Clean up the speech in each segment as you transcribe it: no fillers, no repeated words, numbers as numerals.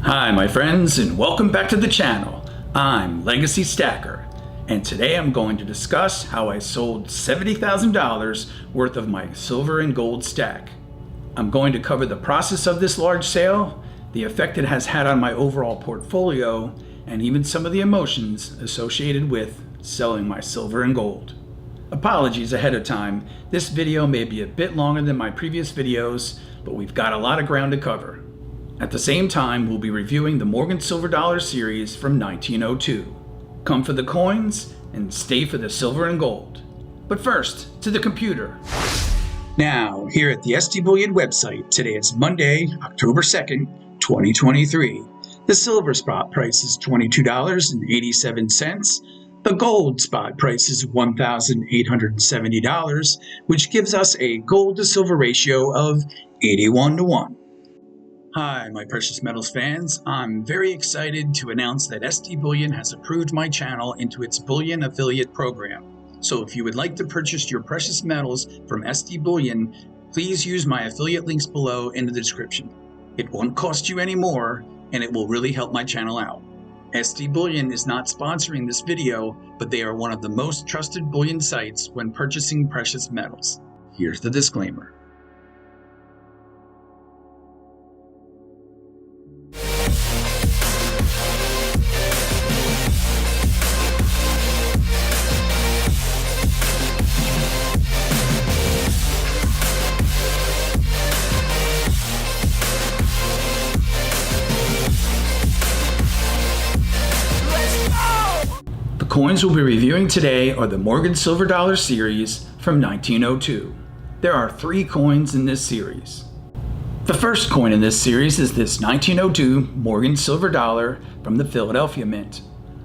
Hi my friends, and welcome back to the channel. I'm Legacy Stacker, and today I'm going to discuss how I sold $70,000 worth of my silver and gold stack. I'm going to cover the process of this large sale, the effect it has had on my overall portfolio, and even some of the emotions associated with selling my silver and gold. Apologies ahead of time, this video may be a bit longer than my previous videos, but we've got a lot of ground to cover. At the same time, we'll be reviewing the Morgan Silver Dollar series from 1902. Come for the coins and stay for the silver and gold. But first, to the computer. Now, here at the SD Bullion website, today is Monday, October 2nd, 2023. The silver spot price is $22.87. The gold spot price is $1,870, which gives us a gold to silver ratio of 81:1. Hi, my precious metals fans. I'm very excited to announce that SD Bullion has approved my channel into its Bullion affiliate program. So if you would like to purchase your precious metals from SD Bullion, please use my affiliate links below in the description. It won't cost you any more, and it will really help my channel out. SD Bullion is not sponsoring this video, but they are one of the most trusted bullion sites when purchasing precious metals. Here's the disclaimer. The coins we'll be reviewing today are the Morgan Silver Dollar series from 1902. There are 3 coins in this series. The first coin in this series is this 1902 Morgan Silver Dollar from the Philadelphia Mint.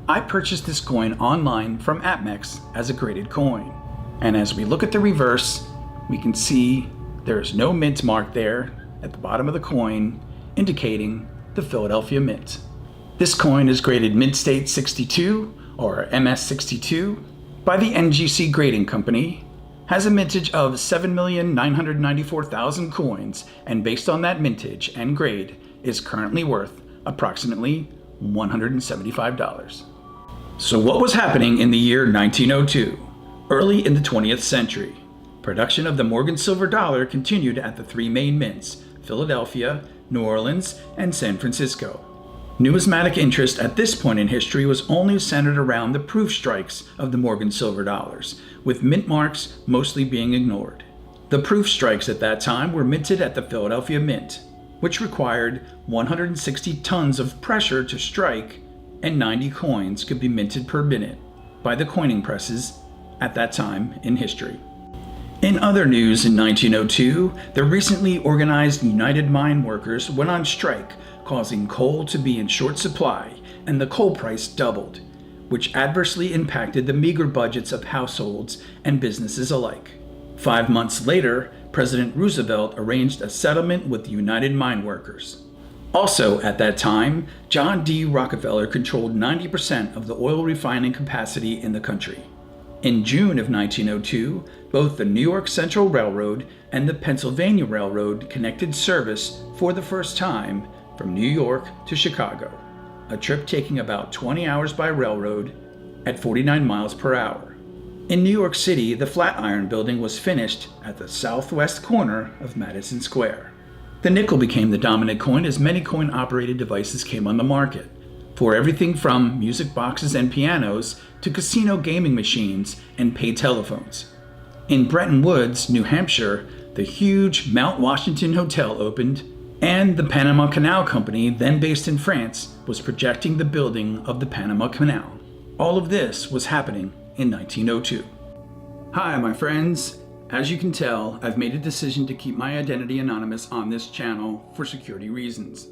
I purchased this coin online from APMEX as a graded coin. And as we look at the reverse, we can see there is no mint mark there at the bottom of the coin, indicating the Philadelphia Mint. This coin is graded Mint State 62 or MS62 by the NGC Grading Company, has a mintage of 7,994,000 coins, and based on that mintage and grade is currently worth approximately $175. So what was happening in the year 1902? Early in the 20th century, production of the Morgan Silver Dollar continued at the 3 main mints, Philadelphia, New Orleans, and San Francisco. Numismatic interest at this point in history was only centered around the proof strikes of the Morgan Silver Dollars, with mint marks mostly being ignored. The proof strikes at that time were minted at the Philadelphia Mint, which required 160 tons of pressure to strike, and 90 coins could be minted per minute by the coining presses at that time in history. In other news in 1902, the recently organized United Mine Workers went on strike, causing coal to be in short supply, and the coal price doubled, which adversely impacted the meager budgets of households and businesses alike. 5 months later, President Roosevelt arranged a settlement with the United Mine Workers. Also at that time, John D. Rockefeller controlled 90% of the oil refining capacity in the country. In June of 1902, both the New York Central Railroad and the Pennsylvania Railroad connected service for the first time from New York to Chicago, a trip taking about 20 hours by railroad at 49 miles per hour. In New York City, the Flatiron Building was finished at the southwest corner of Madison Square. The nickel became the dominant coin as many coin-operated devices came on the market, for everything from music boxes and pianos to casino gaming machines and pay telephones. In Bretton Woods, New Hampshire, the huge Mount Washington Hotel opened, and the Panama Canal Company, then based in France, was projecting the building of the Panama Canal. All of this was happening in 1902. Hi, my friends. As you can tell, I've made a decision to keep my identity anonymous on this channel for security reasons.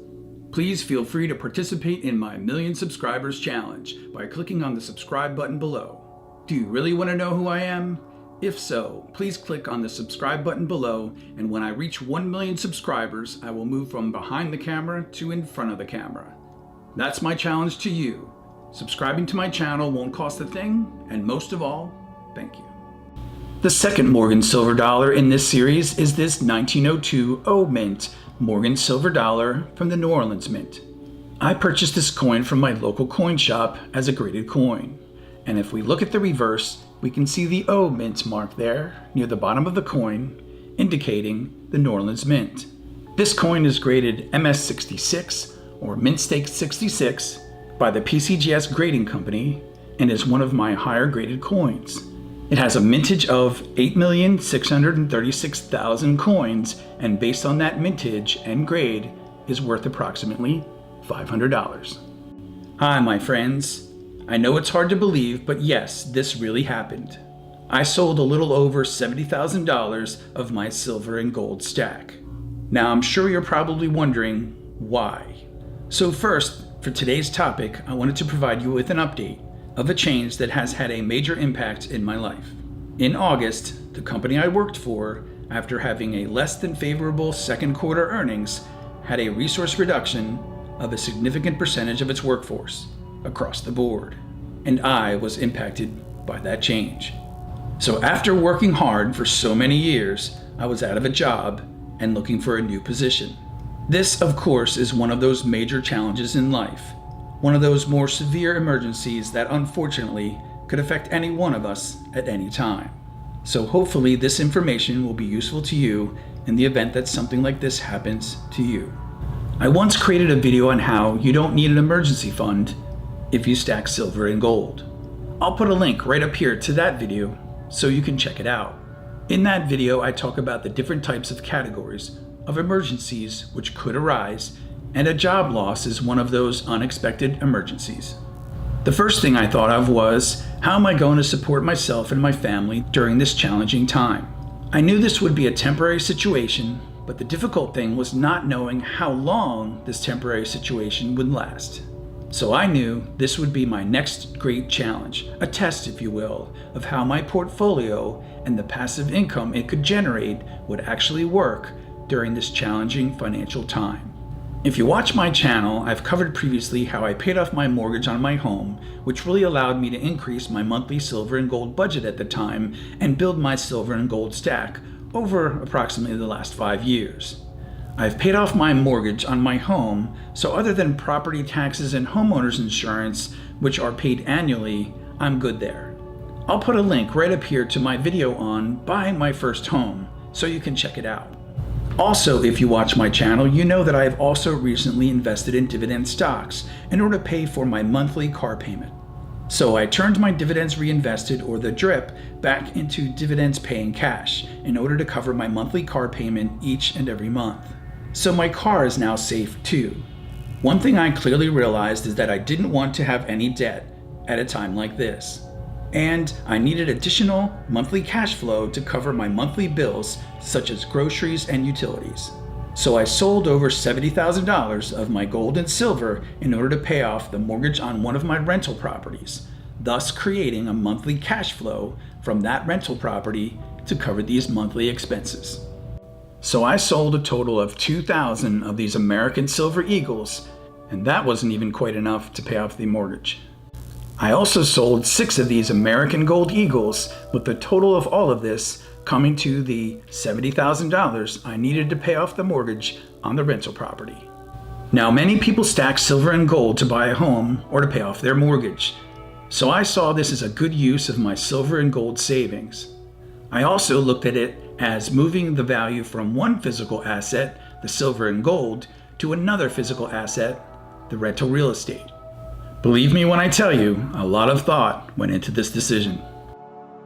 Please feel free to participate in my Million Subscribers Challenge by clicking on the subscribe button below. Do you really want to know who I am? If so, please click on the subscribe button below, and when I reach 1 million subscribers, I will move from behind the camera to in front of the camera. That's my challenge to you. Subscribing to my channel won't cost a thing, and most of all, thank you. The second Morgan Silver Dollar in this series is this 1902 O Mint Morgan Silver Dollar from the New Orleans Mint. I purchased this coin from my local coin shop as a graded coin. And if we look at the reverse, we can see the O mint mark there near the bottom of the coin, indicating the New Orleans Mint. This coin is graded MS66 or Mint Stake 66 by the PCGS Grading Company and is one of my higher graded coins. It has a mintage of 8,636,000 coins, and based on that mintage and grade is worth approximately $500. Hi, my friends. I know it's hard to believe, but yes, this really happened. I sold a little over $70,000 of my silver and gold stack. Now, I'm sure you're probably wondering why. So first, for today's topic, I wanted to provide you with an update of a change that has had a major impact in my life. In August, the company I worked for, after having a less than favorable second quarter earnings, had a resource reduction of a significant percentage of its workforce across the board, and I was impacted by that change. So after working hard for so many years, I was out of a job and looking for a new position. This, of course, is one of those major challenges in life, one of those more severe emergencies that unfortunately could affect any one of us at any time. So hopefully this information will be useful to you in the event that something like this happens to you. I once created a video on how you don't need an emergency fund if you stack silver and gold. I'll put a link right up here to that video so you can check it out. In that video, I talk about the different types of categories of emergencies which could arise, and a job loss is one of those unexpected emergencies. The first thing I thought of was, how am I going to support myself and my family during this challenging time? I knew this would be a temporary situation, but the difficult thing was not knowing how long this temporary situation would last. So I knew this would be my next great challenge, a test, if you will, of how my portfolio and the passive income it could generate would actually work during this challenging financial time. If you watch my channel, I've covered previously how I paid off my mortgage on my home, which really allowed me to increase my monthly silver and gold budget at the time and build my silver and gold stack over approximately the last 5 years. I've paid off my mortgage on my home, so other than property taxes and homeowners insurance, which are paid annually, I'm good there. I'll put a link right up here to my video on buying my first home, so you can check it out. Also, if you watch my channel, you know that I have also recently invested in dividend stocks in order to pay for my monthly car payment. So I turned my dividends reinvested, or the DRIP, back into dividends paying cash in order to cover my monthly car payment each and every month. So my car is now safe too. One thing I clearly realized is that I didn't want to have any debt at a time like this. And I needed additional monthly cash flow to cover my monthly bills such as groceries and utilities. So I sold over $70,000 of my gold and silver in order to pay off the mortgage on one of my rental properties, thus creating a monthly cash flow from that rental property to cover these monthly expenses. So I sold a total of 2,000 of these American Silver Eagles, and that wasn't even quite enough to pay off the mortgage. I also sold 6 of these American Gold Eagles, with the total of all of this coming to the $70,000 I needed to pay off the mortgage on the rental property. Now, many people stack silver and gold to buy a home or to pay off their mortgage, so I saw this as a good use of my silver and gold savings. I also looked at it as moving the value from one physical asset, the silver and gold, to another physical asset, the rental real estate. Believe me when I tell you, a lot of thought went into this decision.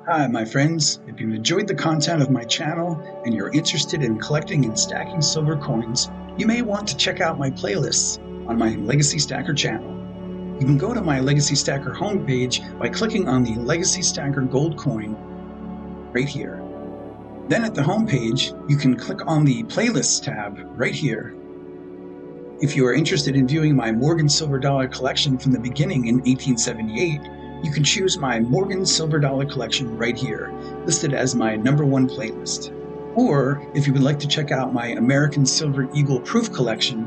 Hi, my friends. If you enjoyed the content of my channel and you're interested in collecting and stacking silver coins, you may want to check out my playlists on my Legacy Stacker channel. You can go to my Legacy Stacker homepage by clicking on the Legacy Stacker Gold coin right here. Then at the homepage, you can click on the Playlists tab right here. If you are interested in viewing my Morgan Silver Dollar collection from the beginning in 1878, you can choose my Morgan Silver Dollar collection right here, listed as my #1 playlist. Or if you would like to check out my American Silver Eagle Proof collection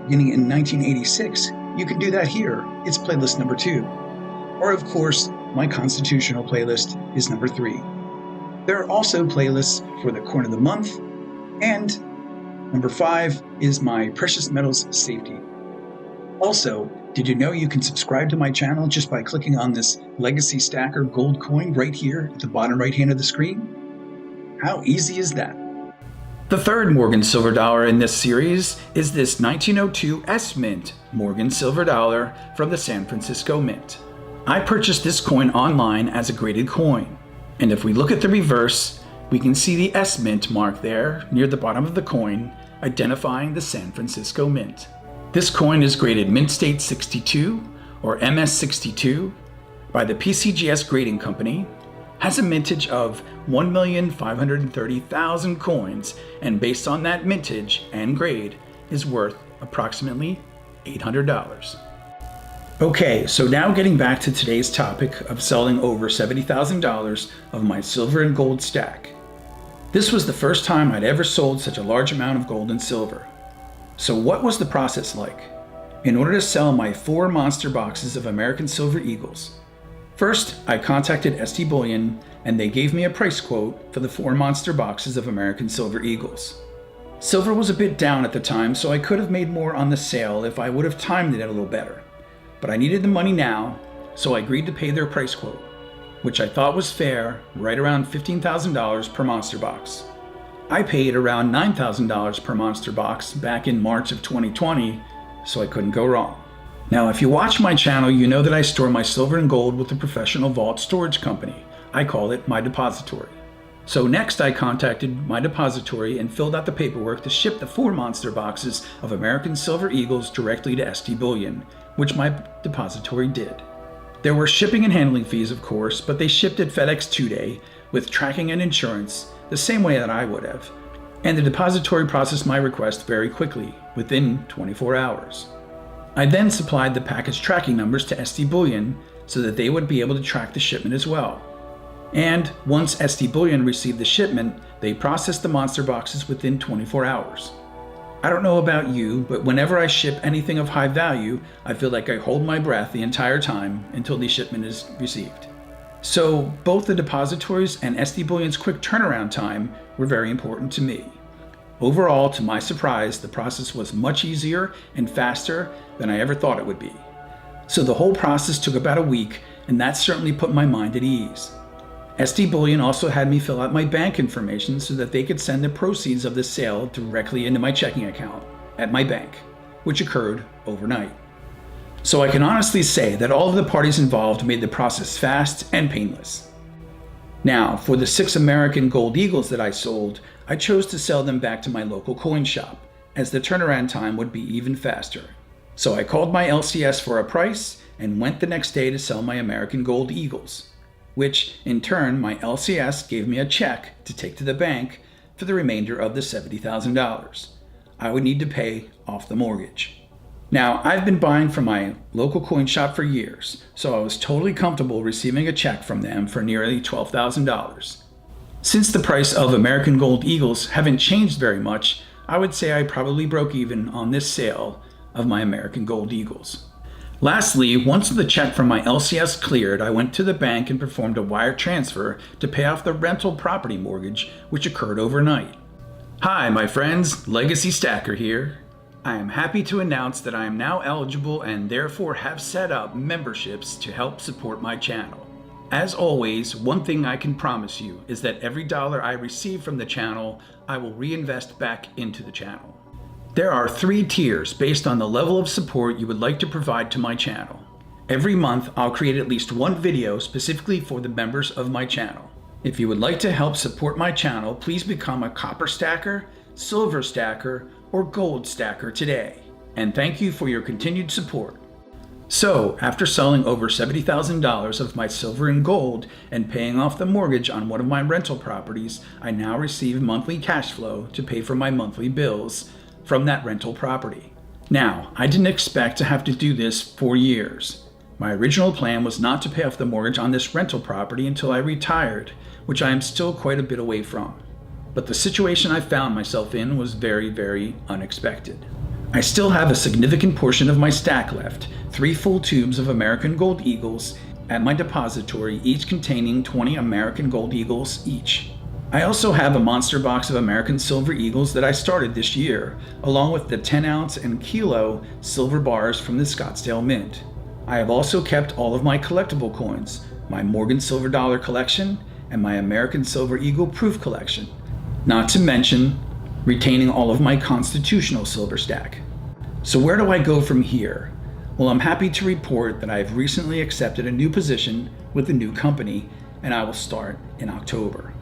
beginning in 1986, you can do that here. It's playlist #2. Or of course, my Constitutional playlist is #3. There are also playlists for the Coin of the Month, and #5 is my Precious Metals Safety. Also, did you know you can subscribe to my channel just by clicking on this Legacy Stacker gold coin right here at the bottom right hand of the screen? How easy is that? The third Morgan silver dollar in this series is this 1902 S Mint Morgan silver dollar from the San Francisco Mint. I purchased this coin online as a graded coin, and if we look at the reverse, we can see the S Mint mark there near the bottom of the coin, identifying the San Francisco Mint. This coin is graded Mint State 62 or MS62 by the PCGS Grading Company, has a mintage of 1,530,000 coins, and based on that mintage and grade is worth approximately $800. Okay, so now getting back to today's topic of selling over $70,000 of my silver and gold stack. This was the first time I'd ever sold such a large amount of gold and silver. So what was the process like? In order to sell my 4 monster boxes of American Silver Eagles, first I contacted SD Bullion and they gave me a price quote for the 4 monster boxes of American Silver Eagles. Silver was a bit down at the time, so I could have made more on the sale if I would have timed it a little better. But I needed the money now, so I agreed to pay their price quote, which I thought was fair, right around $15,000 per monster box. I paid around $9,000 per monster box back in March of 2020, so I couldn't go wrong. Now, if you watch my channel, you know that I store my silver and gold with a professional vault storage company. I call it my depository. So next I contacted my depository and filled out the paperwork to ship the 4 monster boxes of American Silver Eagles directly to SD Bullion, which my depository did. There were shipping and handling fees, of course, but they shipped at FedEx 2-day with tracking and insurance the same way that I would have. And the depository processed my request very quickly, within 24 hours. I then supplied the package tracking numbers to SD Bullion so that they would be able to track the shipment as well. And once SD Bullion received the shipment, they processed the monster boxes within 24 hours. I don't know about you, but whenever I ship anything of high value, I feel like I hold my breath the entire time until the shipment is received. So both the depositories and SD Bullion's quick turnaround time were very important to me. Overall, to my surprise, the process was much easier and faster than I ever thought it would be. So the whole process took about a week, and that certainly put my mind at ease. SD Bullion also had me fill out my bank information so that they could send the proceeds of the sale directly into my checking account at my bank, which occurred overnight. So I can honestly say that all of the parties involved made the process fast and painless. Now, for the 6 American Gold Eagles that I sold, I chose to sell them back to my local coin shop, as the turnaround time would be even faster. So I called my LCS for a price and went the next day to sell my American Gold Eagles, which in turn my LCS gave me a check to take to the bank for the remainder of the $70,000 I would need to pay off the mortgage. Now, I've been buying from my local coin shop for years, so I was totally comfortable receiving a check from them for nearly $12,000. Since the price of American Gold Eagles haven't changed very much, I would say I probably broke even on this sale of my American Gold Eagles. Lastly, once the check from my LCS cleared, I went to the bank and performed a wire transfer to pay off the rental property mortgage, which occurred overnight. Hi, my friends, Legacy Stacker here. I am happy to announce that I am now eligible and therefore have set up memberships to help support my channel. As always, one thing I can promise you is that every dollar I receive from the channel, I will reinvest back into the channel. There are 3 tiers based on the level of support you would like to provide to my channel. Every month, I'll create at least 1 video specifically for the members of my channel. If you would like to help support my channel, please become a copper stacker, silver stacker, or gold stacker today. And thank you for your continued support. So, after selling over $70,000 of my silver and gold and paying off the mortgage on one of my rental properties, I now receive monthly cash flow to pay for my monthly bills from that rental property. Now, I didn't expect to have to do this for years. My original plan was not to pay off the mortgage on this rental property until I retired, which I am still quite a bit away from. But the situation I found myself in was very, very unexpected. I still have a significant portion of my stack left, 3 full tubes of American Gold Eagles at my depository, each containing 20 American Gold Eagles each. I also have a monster box of American Silver Eagles that I started this year, along with the 10-ounce and kilo silver bars from the Scottsdale Mint. I have also kept all of my collectible coins, my Morgan Silver Dollar collection, and my American Silver Eagle Proof collection, not to mention retaining all of my constitutional silver stack. So where do I go from here? Well, I'm happy to report that I've recently accepted a new position with a new company, and I will start in October.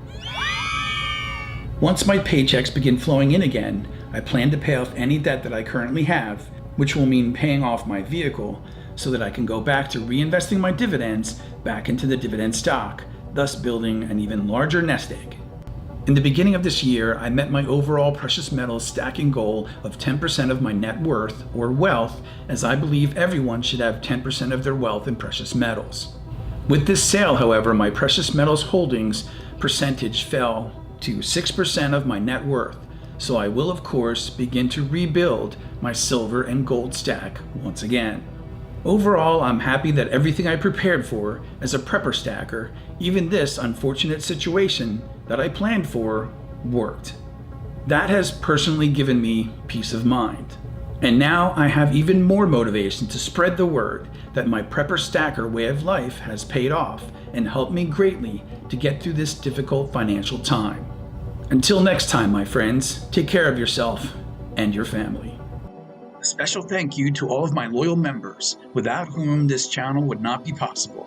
Once my paychecks begin flowing in again, I plan to pay off any debt that I currently have, which will mean paying off my vehicle so that I can go back to reinvesting my dividends back into the dividend stock, thus building an even larger nest egg. In the beginning of this year, I met my overall precious metals stacking goal of 10% of my net worth or wealth, as I believe everyone should have 10% of their wealth in precious metals. With this sale, however, my precious metals holdings percentage fell to 6% of my net worth, so I will of course begin to rebuild my silver and gold stack once again. Overall, I'm happy that everything I prepared for as a prepper stacker, even this unfortunate situation that I planned for, worked. That has personally given me peace of mind. And now I have even more motivation to spread the word that my prepper stacker way of life has paid off and helped me greatly to get through this difficult financial time. Until next time, my friends, take care of yourself and your family. A special thank you to all of my loyal members, without whom this channel would not be possible.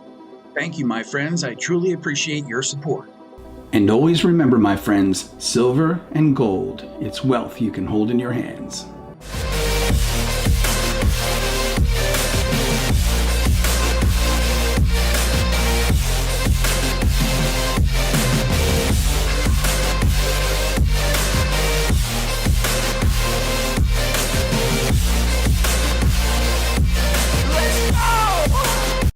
Thank you, my friends. I truly appreciate your support. And always remember, my friends, silver and gold, it's wealth you can hold in your hands.